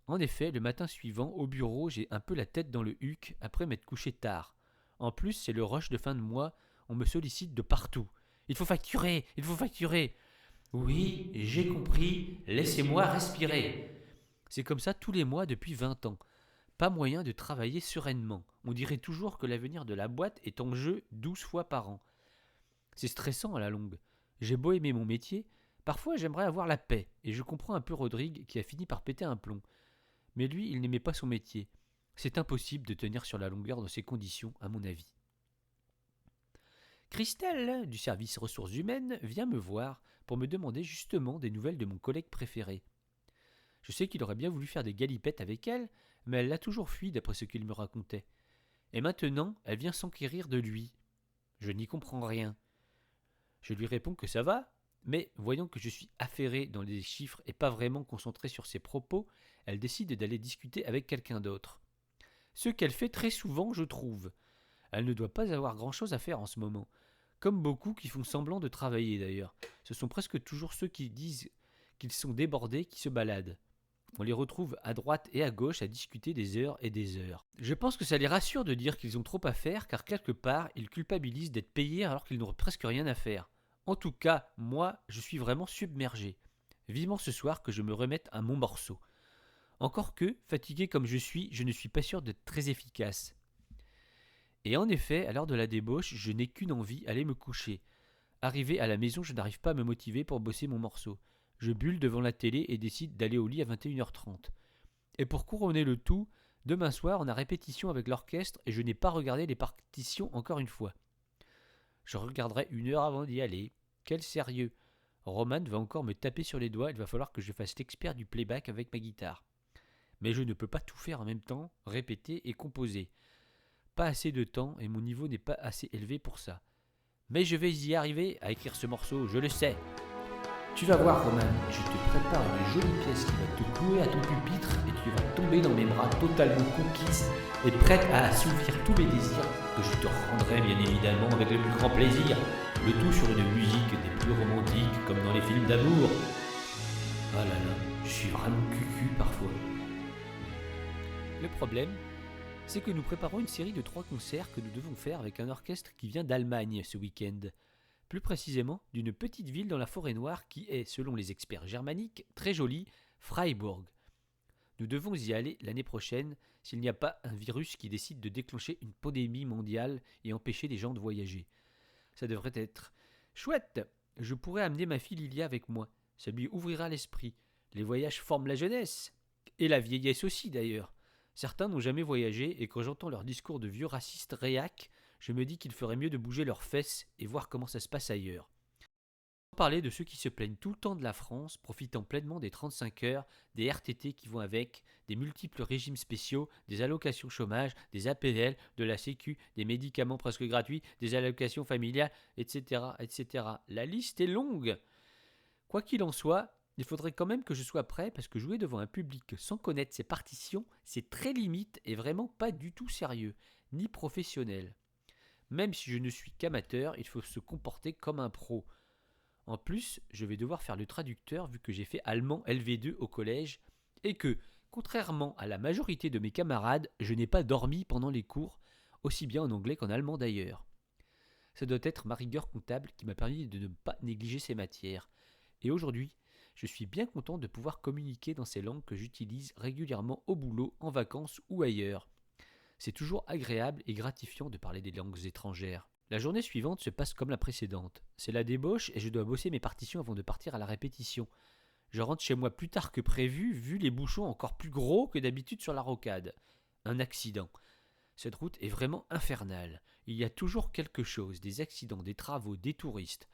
En effet, le matin suivant, au bureau, j'ai un peu la tête dans le huc après m'être couché tard. En plus, c'est le rush de fin de mois, on me sollicite de partout. Il faut facturer, il faut facturer. Oui, j'ai compris, laissez-moi respirer. C'est comme ça tous les mois depuis 20 ans. Pas moyen de travailler sereinement. On dirait toujours que l'avenir de la boîte est en jeu 12 fois par an. C'est stressant à la longue. J'ai beau aimer mon métier, parfois j'aimerais avoir la paix, et je comprends un peu Rodrigue qui a fini par péter un plomb. Mais lui, il n'aimait pas son métier. C'est impossible de tenir sur la longueur dans ces conditions, à mon avis. Christelle, du service ressources humaines, vient me voir pour me demander justement des nouvelles de mon collègue préféré. Je sais qu'il aurait bien voulu faire des galipettes avec elle, mais elle l'a toujours fui d'après ce qu'il me racontait. Et maintenant, elle vient s'enquérir de lui. Je n'y comprends rien. Je lui réponds que ça va, mais voyant que je suis affairé dans les chiffres et pas vraiment concentré sur ses propos, elle décide d'aller discuter avec quelqu'un d'autre. Ce qu'elle fait très souvent, je trouve. Elle ne doit pas avoir grand-chose à faire en ce moment. Comme beaucoup qui font semblant de travailler d'ailleurs. Ce sont presque toujours ceux qui disent qu'ils sont débordés qui se baladent. On les retrouve à droite et à gauche à discuter des heures et des heures. Je pense que ça les rassure de dire qu'ils ont trop à faire car quelque part, ils culpabilisent d'être payés alors qu'ils n'ont presque rien à faire. En tout cas, moi, je suis vraiment submergé. Vivement ce soir que je me remette à mon morceau. Encore que, fatigué comme je ne suis pas sûr d'être très efficace. Et en effet, à l'heure de la débauche, je n'ai qu'une envie, aller me coucher. Arrivé à la maison, je n'arrive pas à me motiver pour bosser mon morceau. Je bulle devant la télé et décide d'aller au lit à 21h30. Et pour couronner le tout, demain soir, on a répétition avec l'orchestre et je n'ai pas regardé les partitions encore une fois. Je regarderai 1 heure avant d'y aller. Quel sérieux! Roman va encore me taper sur les doigts, il va falloir que je fasse l'expert du playback avec ma guitare. Mais je ne peux pas tout faire en même temps, répéter et composer. Pas assez de temps et mon niveau n'est pas assez élevé pour ça. Mais je vais y arriver à écrire ce morceau, je le sais. Tu vas voir, Roman, je te prépare une jolie pièce qui va te clouer à ton pupitre et tu vas tomber dans mes bras totalement conquise et prête à assouvir tous mes désirs que je te rendrai bien évidemment avec le plus grand plaisir. Le tout sur une musique des plus romantiques comme dans les films d'amour. Ah là là, je suis vraiment cucu parfois. Le problème, c'est que nous préparons une série de 3 concerts que nous devons faire avec un orchestre qui vient d'Allemagne ce week-end. Plus précisément d'une petite ville dans la forêt noire qui est, selon les experts germaniques, très jolie, Freiburg. Nous devons y aller l'année prochaine s'il n'y a pas un virus qui décide de déclencher une pandémie mondiale et empêcher les gens de voyager. Ça devrait être chouette. Je pourrais amener ma fille Lilia avec moi. Ça lui ouvrira l'esprit. Les voyages forment la jeunesse. Et la vieillesse aussi d'ailleurs. Certains n'ont jamais voyagé et quand j'entends leur discours de vieux racistes réacs, je me dis qu'il ferait mieux de bouger leurs fesses et voir comment ça se passe ailleurs. Sans parler de ceux qui se plaignent tout le temps de la France, profitant pleinement des 35 heures, des RTT qui vont avec, des multiples régimes spéciaux, des allocations chômage, des APL, de la Sécu, des médicaments presque gratuits, des allocations familiales, etc., etc. La liste est longue. Quoi qu'il en soit, il faudrait quand même que je sois prêt parce que jouer devant un public sans connaître ses partitions, c'est très limite et vraiment pas du tout sérieux, ni professionnel. Même si je ne suis qu'amateur, il faut se comporter comme un pro. En plus, je vais devoir faire le traducteur vu que j'ai fait allemand LV2 au collège et que, contrairement à la majorité de mes camarades, je n'ai pas dormi pendant les cours, aussi bien en anglais qu'en allemand d'ailleurs. Ça doit être ma rigueur comptable qui m'a permis de ne pas négliger ces matières. Et aujourd'hui, je suis bien content de pouvoir communiquer dans ces langues que j'utilise régulièrement au boulot, en vacances ou ailleurs. C'est toujours agréable et gratifiant de parler des langues étrangères. La journée suivante se passe comme la précédente. C'est la débauche et je dois bosser mes partitions avant de partir à la répétition. Je rentre chez moi plus tard que prévu, vu les bouchons encore plus gros que d'habitude sur la rocade. Un accident. Cette route est vraiment infernale. Il y a toujours quelque chose, des accidents, des travaux, des touristes.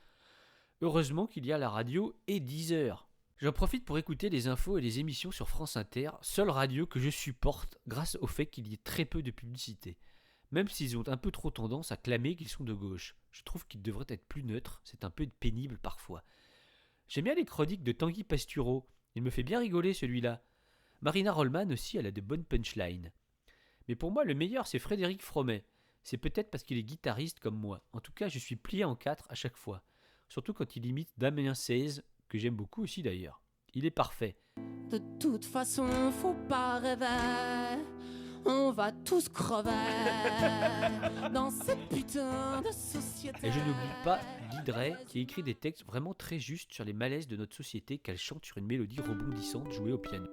Heureusement qu'il y a la radio et 10 heures. J'en profite pour écouter les infos et les émissions sur France Inter, seule radio que je supporte grâce au fait qu'il y ait très peu de publicité. Même s'ils ont un peu trop tendance à clamer qu'ils sont de gauche. Je trouve qu'ils devraient être plus neutres, c'est un peu pénible parfois. J'aime bien les chroniques de Tanguy Pastureau, il me fait bien rigoler celui-là. Marina Rollman aussi, elle a de bonnes punchlines. Mais pour moi, le meilleur, c'est Frédéric Fromet. C'est peut-être parce qu'il est guitariste comme moi. En tout cas, je suis plié en 4 à chaque fois. Surtout quand il imite Damien Seize, que j'aime beaucoup aussi d'ailleurs. Il est parfait. De toute façon, faut pas rêver. On va tous crever dans cette putain de société. Et je n'oublie pas Guy Drey, qui écrit des textes vraiment très justes sur les malaises de notre société qu'elle chante sur une mélodie rebondissante jouée au piano.